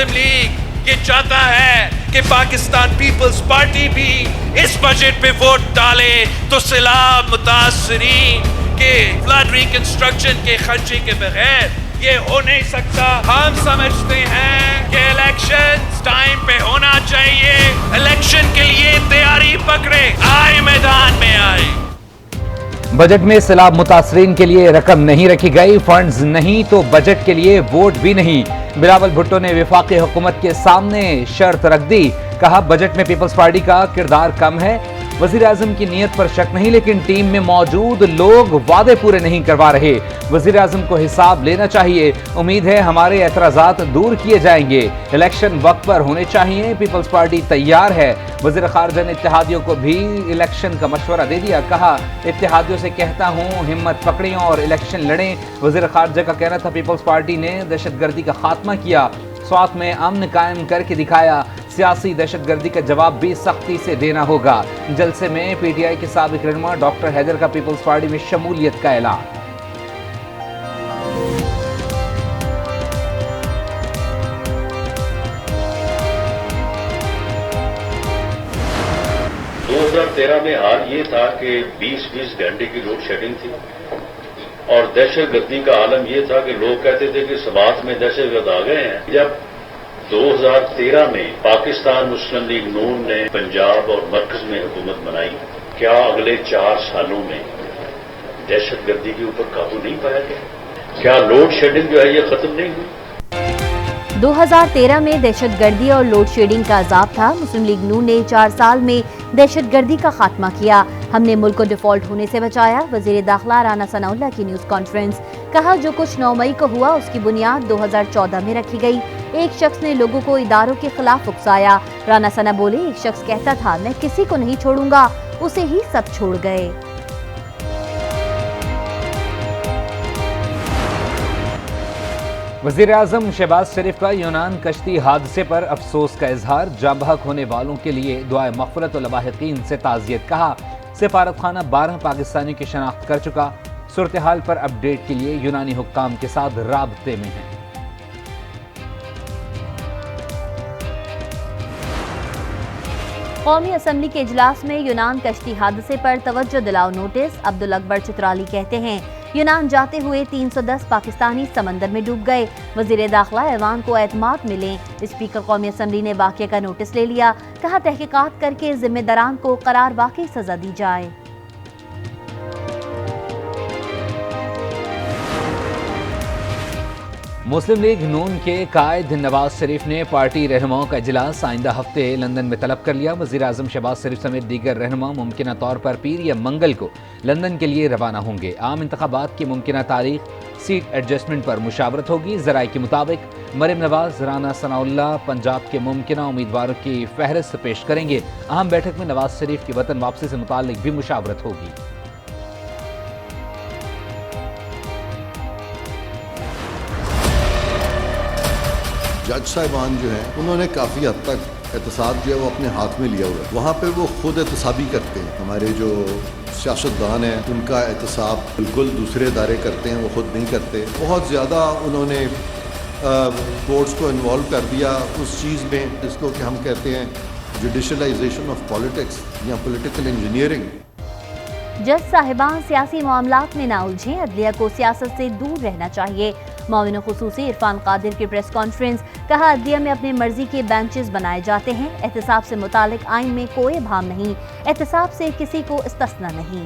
मुस्लिम league ये चाहता है कि पाकिस्तान पीपल्स पार्टी भी इस बजट पे वोट डाले तो सैलाब मुतासरीन के फ्लड रिकंस्ट्रक्शन के खर्चे के बगैर ये हो नहीं सकता। हम समझते हैं कि इलेक्शन टाइम पे होना चाहिए। इलेक्शन के लिए तैयारी पकड़े, आए मैदान में आए। बजट में सैलाब मुतासरीन के लिए रकम नहीं रखी गई, फंड्स नहीं तो बजट के लिए वोट भी नहीं। बिलावल भुट्टो ने वफाकी हुकूमत के सामने शर्त रख दी, कहा बजट में पीपल्स पार्टी का किरदार कम है। वजीर आजम की नीयत पर शक नहीं, लेकिन टीम में मौजूद लोग वादे पूरे नहीं करवा रहे। वजीर आजम को हिसाब लेना चाहिए। उम्मीद है हमारे एतराजात दूर किए जाएंगे। इलेक्शन वक्त पर होने चाहिए। पीपल्स पार्टी तैयार है। वजीर खारजा ने इत्तेहादियों को भी इलेक्शन का मशवरा दे दिया, कहा इत्तेहादियों से कहता हूँ हिम्मत पकड़ें और इलेक्शन लड़ें। वजीर खारजा का कहना था पीपल्स पार्टी ने दहशतगर्दी का खात्मा किया, स्वात में अमन कायम करके दिखाया। सियासी दहशतगर्दी का जवाब भी सख्ती से देना होगा। जलसे में पीटीआई के साबिक रहनुमा डॉक्टर हैदर का पीपल्स पार्टी में शमूलियत का ऐलान। में हाल ये था कि 20-20 घंटे की लोड शेडिंग थी और दहशतगर्दी का आलम ये था कि लोग कहते थे कि समाज में दहशतगर्द आ गए हैं। जब 2013 में पाकिस्तान मुस्लिम लीग नून ने पंजाब और मरकज में हुकूमत बनाई, क्या अगले 4 सालों में दहशतगर्दी के ऊपर काबू नहीं पाया गया? क्या लोड शेडिंग जो है ये खत्म नहीं हुई? 2013 में दहशतगर्दी और लोड शेडिंग का अजाब था। मुस्लिम लीग नून ने 4 साल में दहशतगर्दी का खात्मा किया। हमने मुल्क को डिफॉल्ट होने से बचाया। वजीर दाखिला राना सनाउल्लाह की न्यूज कॉन्फ्रेंस, कहा जो कुछ 9 मई को हुआ उसकी बुनियाद 2014 में रखी गई। एक शख्स ने लोगों को इदारों के खिलाफ उकसाया। राना सना बोले एक शख्स कहता था मैं किसी को नहीं छोड़ूंगा, उसे ही सब छोड़ गए। वज़ीर आज़म शहबाज शरीफ का यूनान कश्ती हादसे पर अफसोस का इजहार। जाँ बहक होने वालों के लिए दुआए मग़फ़िरत और लवाहिकीन से ताज़ियत, कहा सिफारत खाना 12 पाकिस्तानियों की शनाख्त कर चुका। सूरत हाल पर अपडेट के लिए यूनानी हुक्काम के साथ राब्ते में है। कौमी असम्बली के इजलास में यूनान कश्ती हादसे पर तवज्जो दिलाओ नोटिस। अब्दुल अकबर चित्राली कहते हैं यूनान जाते हुए 310 पाकिस्तानी समंदर में डूब गए। वजीर दाखिला ऐवान को एतमाद मिले। स्पीकर कौमी असम्बली ने वाक़े का नोटिस ले लिया, कहा तहकीकात करके जिम्मेदारान को करार वाकई सजा दी जाए। मुस्लिम लीग नून के कायद नवाज शरीफ ने पार्टी रहनुमाओं का इजलास आइंदा हफ्ते लंदन में तलब कर लिया। वज़ीर आज़म शहबाज शरीफ समेत दीगर रहनुमा मुमकिन तौर पर पीर या मंगल को लंदन के लिए रवाना होंगे। आम इंतखाबात की मुमकिन तारीख, सीट एडजस्टमेंट पर मुशावरत होगी। ज़राए के मुताबिक मरीम नवाज, राना सनाउल्लाह पंजाब के मुमकिन उम्मीदवारों की फहरिस्त पेश करेंगे। अहम बैठक में नवाज शरीफ की वतन वापसी से मुताल्लिक भी मुशावरत होगी। जज साहिबान जो हैं उन्होंने काफ़ी हद तक एहतसाब जो है वो अपने हाथ में लिया हुआ है। वहाँ पे वो खुद एहतसाबी करते हैं। हमारे जो सियासतदान हैं उनका एहतसाब बिल्कुल दूसरे इदारे करते हैं, वो खुद नहीं करते। बहुत ज़्यादा उन्होंने कोर्ट्स को इन्वॉल्व कर दिया उस चीज़ में जिसको कि हम कहते हैं जुडिशलाइजेशन ऑफ पॉलिटिक्स या पॉलिटिकल इंजीनियरिंग। जज साहिबान सियासी मामलात में ना उलझें, अदलिया को सियासत से दूर रहना चाहिए। मौमिन खुसूसी इरफान कादिर की प्रेस कॉन्फ्रेंस, कहा अदलिया में अपनी मर्जी के बेंचेस बनाए जाते हैं। एहतसाब से मुतालिक आइन में कोई भाम नहीं, एहतसाब से किसी को इस्तिस्ना नहीं।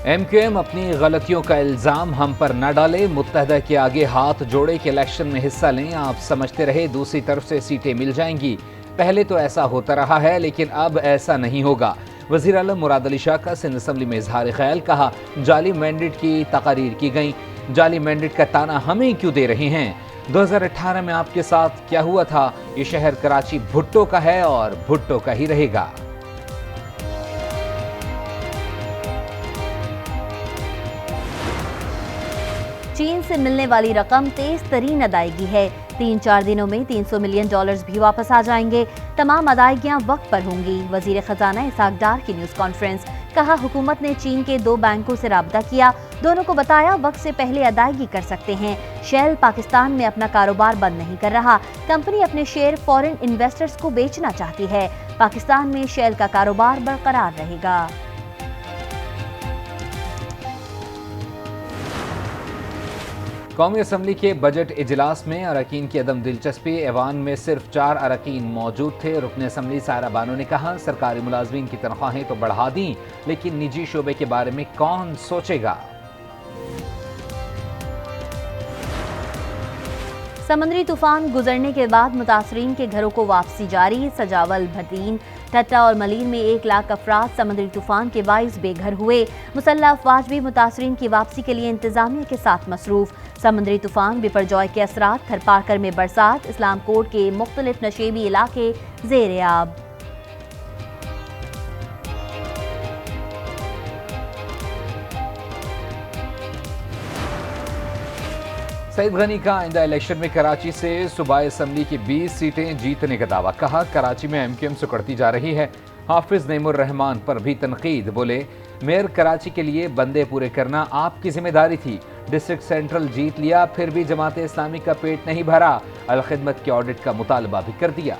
MQM अपनी गलतियों का इल्जाम हम पर न डाले, मुत्तहदा के आगे हाथ जोड़े कि इलेक्शन में हिस्सा लें। आप समझते रहे दूसरी तरफ से सीटें मिल जाएंगी। पहले तो ऐसा होता रहा है लेकिन अब ऐसा नहीं होगा। वज़ीर आलम मुराद अली शाह का सिंध असम्बली में इजहार ख्याल, कहा जाली मैंडेट की तकारीर की गई। जाली मैंडेट का ताना हमें क्यों दे रहे हैं? 2018 में आपके साथ क्या हुआ था? ये शहर कराची भुट्टो का है और भुट्टो का ही रहेगा। चीन से मिलने वाली रकम तेज तरीन अदायगी है। 3-4 दिनों में $300 मिलियन भी वापस आ जाएंगे। तमाम अदायगियां वक्त पर होंगी। वजीर खजाना इसहाक डार की न्यूज कॉन्फ्रेंस, کہا حکومت نے چین کے 2 بینکوں سے رابطہ کیا، دونوں کو بتایا وقت سے پہلے ادائیگی کر سکتے ہیں۔ شیل پاکستان میں اپنا کاروبار بند نہیں کر رہا، کمپنی اپنے شیئر فورن انویسٹرز کو بیچنا چاہتی ہے۔ پاکستان میں شیل کا کاروبار برقرار رہے گا۔ قومی اسمبلی کے بجٹ اجلاس میں اراکین کی عدم دلچسپی، ایوان میں صرف 4 اراکین موجود تھے۔ رکن اسمبلی سائرہ بانو نے کہا سرکاری ملازمین کی تنخواہیں تو بڑھا دیں لیکن نجی شعبے کے بارے میں کون سوچے گا۔ سمندری طوفان گزرنے کے بعد متاثرین کے گھروں کو واپسی جاری۔ سجاول، بھٹین، ٹھٹا اور ملین میں 1 لاکھ افراد سمندری طوفان کے باعث بے گھر ہوئے۔ مسلح افواج بھی متاثرین کی واپسی کے لیے انتظامیہ کے ساتھ مصروف۔ سمندری طوفان بپرجوائے کے اثرات، تھر پارکر میں برسات، اسلام کوٹ کے مختلف نشیبی علاقے زیر آب۔ سعید غنی کا آئندہ الیکشن میں کراچی سے صوبائی اسمبلی کی 20 سیٹیں جیتنے کا دعویٰ، کہا کراچی میں ایم کیو ایم سکڑتی جا رہی ہے۔ حافظ نعیم الرحمان پر بھی تنقید، بولے میئر کراچی کے لیے بندے پورے کرنا آپ کی ذمہ داری تھی، ڈسٹرکٹ سینٹرل جیت لیا پھر بھی جماعت اسلامی کا پیٹ نہیں بھرا، الخدمت کے آڈٹ کا مطالبہ بھی کر دیا۔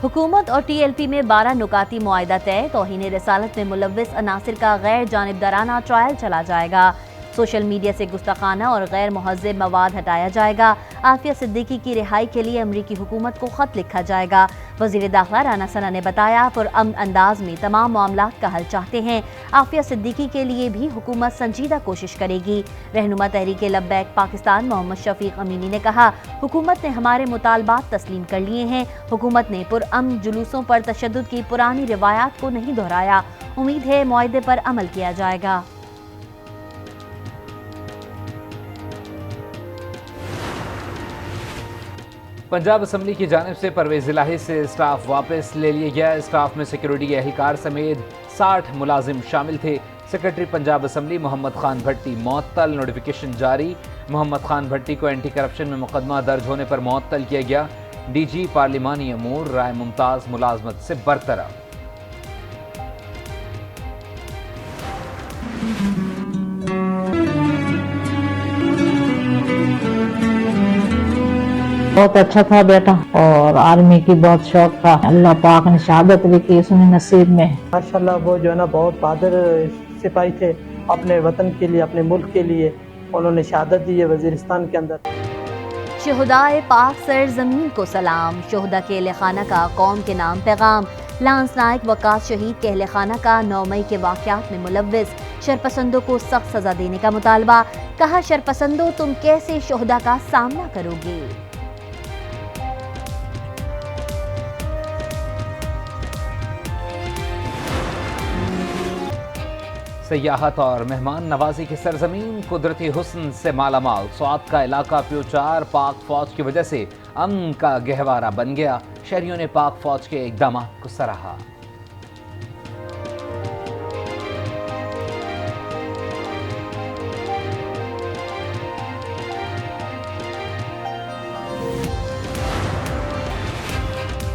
حکومت اور ٹی ایل پی میں 12 نکاتی معاہدہ طے، توہین رسالت میں ملوث عناصر کا غیر جانبدارانہ ٹرائل چلا جائے گا، سوشل میڈیا سے گستاخانہ اور غیر مہذب مواد ہٹایا جائے گا، عافیہ صدیقی کی رہائی کے لیے امریکی حکومت کو خط لکھا جائے گا۔ وزیر داخلہ رانا ثنا نے بتایا پرامن انداز میں تمام معاملات کا حل چاہتے ہیں، عافیہ صدیقی کے لیے بھی حکومت سنجیدہ کوشش کرے گی۔ رہنما تحریک لبیک پاکستان محمد شفیق امینی نے کہا حکومت نے ہمارے مطالبات تسلیم کر لیے ہیں، حکومت نے پرامن جلوسوں پر تشدد کی پرانی روایات کو نہیں دہرایا، امید ہے معاہدے پر عمل کیا جائے گا۔ پنجاب اسمبلی کی جانب سے پرویز الہی سے اسٹاف واپس لے لیا گیا، اسٹاف میں سیکیورٹی کے اہلکار سمیت 60 ملازم شامل تھے۔ سیکرٹری پنجاب اسمبلی محمد خان بھٹی معطل، نوٹیفیکیشن جاری، محمد خان بھٹی کو اینٹی کرپشن میں مقدمہ درج ہونے پر معطل کیا گیا، ڈی جی پارلیمانی امور رائے ممتاز ملازمت سے برطرف۔ بہت اچھا تھا بیٹا اور آرمی کی بہت شوق تھا، اللہ پاک نے شہادت لکھی اس میں نصیب میں۔ ماشاءاللہ وہ جو ہے نا بہت بہادر سپاہی تھے، اپنے وطن کے لیے، اپنے ملک کے لیے انہوں نے شہادت دی ہے وزیرستان کے اندر۔ شہدائے پاک سرزمین کو سلام، شہداء کے اہل خانہ کا قوم کے نام پیغام، لانس نائک وقاص شہید کے اہل خانہ کا 9 مئی کے واقعات میں ملوث، شرپسندوں کو سخت سزا دینے کا مطالبہ، کہا شرپسندوں تم کیسے شہداء کا سامنا کرو گے۔ سیاحت اور مہمان نوازی کی سرزمین قدرتی حسن سے مالا مال، سوات کا علاقہ پیوچار پاک فوج کی وجہ سے امن کا گہوارہ بن گیا، شہریوں نے پاک فوج کے اقدامات کو سراہا۔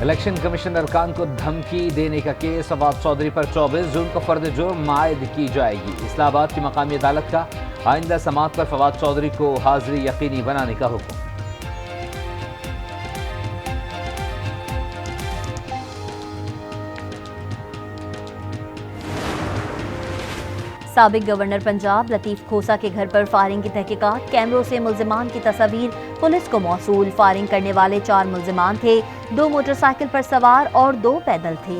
الیکشن کمیشن ارکان کو دھمکی دینے کا کیس فواد چودھری پر 24 جون کو فرد جرم عائد کی جائے گی، اسلام آباد کی مقامی عدالت کا آئندہ سماعت پر فواد چودھری کو حاضری یقینی بنانے کا حکم۔ سابق گورنر پنجاب لطیف کھوسا کے گھر پر فائرنگ کی تحقیقات، کیمروں سے ملزمان کی تصاویر پولیس کو موصول، فائرنگ کرنے والے 4 ملزمان تھے، 2 موٹر سائیکل پر سوار اور 2 پیدل تھے۔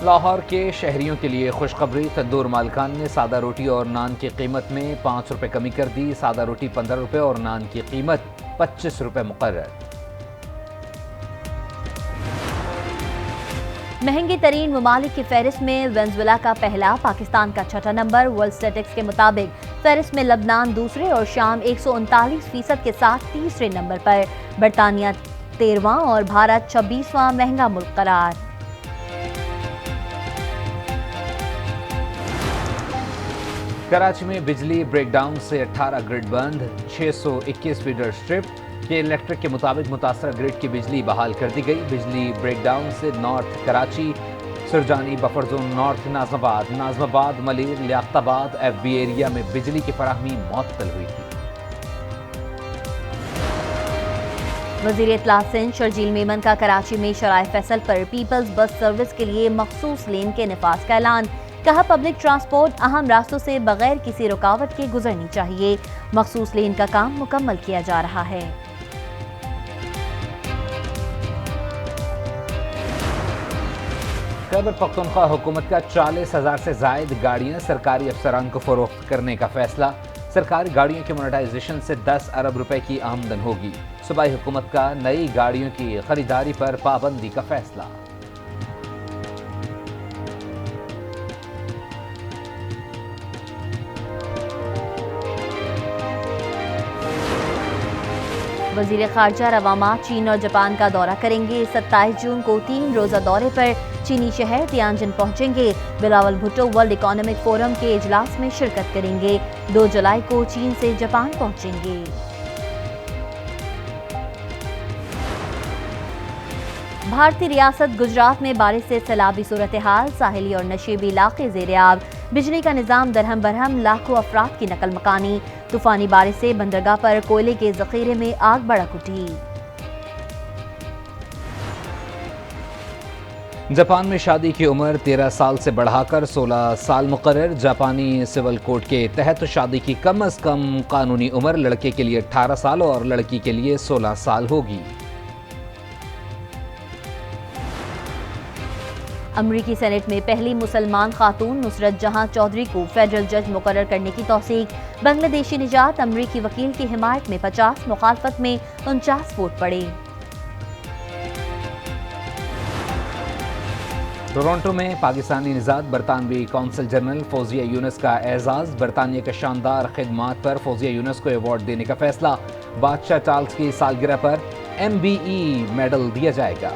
لاہور کے شہریوں کے لیے خوشخبری، تندور مالکان نے سادہ روٹی اور نان کی قیمت میں 5 روپے کمی کر دی، سادہ روٹی 15 روپے اور نان کی قیمت 25 روپے مقرر۔ مہنگی ترین ممالک کی فہرست میں وینزویلا کا پہلا، پاکستان کا 6واں نمبر، ورلڈ اسٹیٹکس کے مطابق فہرست میں لبنان دوسرے اور شام 139% کے ساتھ تیسرے نمبر پر، برطانیہ 13واں اور بھارت 26واں مہنگا ملک قرار۔ कराची में बिजली ब्रेकडाउन से 18 ग्रिड बंद, 621 फीडर स्ट्रिप के इलेक्ट्रिक के मुताबिक मुतासरा ग्रिड की बिजली बहाल कर दी गई। बिजली ब्रेकडाउन से north Karachi, Surjani, buffer zone north, Najmabad, Malir, Liaquatabad, FB area में बिजली की फराहमी मुअत्तल हुई थी। वज़ीर इत्तलात सिंध शर्जील मेमन का कराची में शराय फैसल पर पीपल्स बस सर्विस के लिए मखसूस लेन के निफाज का ऐलान। कहा पब्लिक ट्रांसपोर्ट अहम रास्तों से बगैर किसी रुकावट के गुजरनी चाहिए। मखसूस लेन का काम मुकम्मल किया जा रहा है। खैबर पख्तूनख्वा हुकूमत का 40,000 से जायद गाड़ियां सरकारी अफसरान को फरोख्त करने का फैसला। सरकारी गाड़ियों के मोनेटाइजेशन से 10 अरब रुपए की आमदन होगी। सूबाई हुकूमत का नई गाड़ियों की खरीदारी पर पाबंदी का फैसला। वज़ीर ख़ारजा रवामा चीन और जापान का दौरा करेंगे। 27 जून को 3 रोज़ा दौरे पर चीनी शहर तियानजिन पहुंचेंगे। Bilawal Bhutto world economic forum के इजलास में शिरकत करेंगे। 2 जुलाई को चीन से जापान पहुंचेंगे। भारतीय रियासत गुजरात में बारिश से सैलाबी सूरत हाल, साहिली और नशीबी इलाके ज़ेर-ए-आब। बिजली का निज़ाम दरहम बरहम, लाखों अफराद की नकल मकानी। तूफानी बारिश से बंदरगाह पर कोयले के ज़ख़ीरे में आग भड़क उठी। जापान में शादी की उम्र 13 साल से बढ़ाकर 16 साल मुकर्रर। जापानी सिविल कोड के तहत शादी की कम अज़ कम कानूनी उम्र लड़के के लिए 18 साल और लड़की के लिए 16 साल होगी। अमरीकी सेनेट में पहली मुसलमान खातून नुसरत जहां चौधरी को फेडरल जज मुकर्रर करने की तौसीक। बांग्लादेशी निजात अमरीकी वकील की हिमायत में 50, मुखालफत में 49 वोट पड़े। टोरंटो में पाकिस्तानी निजात बरतानवी कौंसल जनरल फौजिया यूनुस का एजाज। बरतानिया के शानदार खिदमात पर फौजिया यूनुस को अवार्ड देने का फैसला। बादशाह चार्ल्स की सालगिरह पर MBE मेडल दिया जाएगा।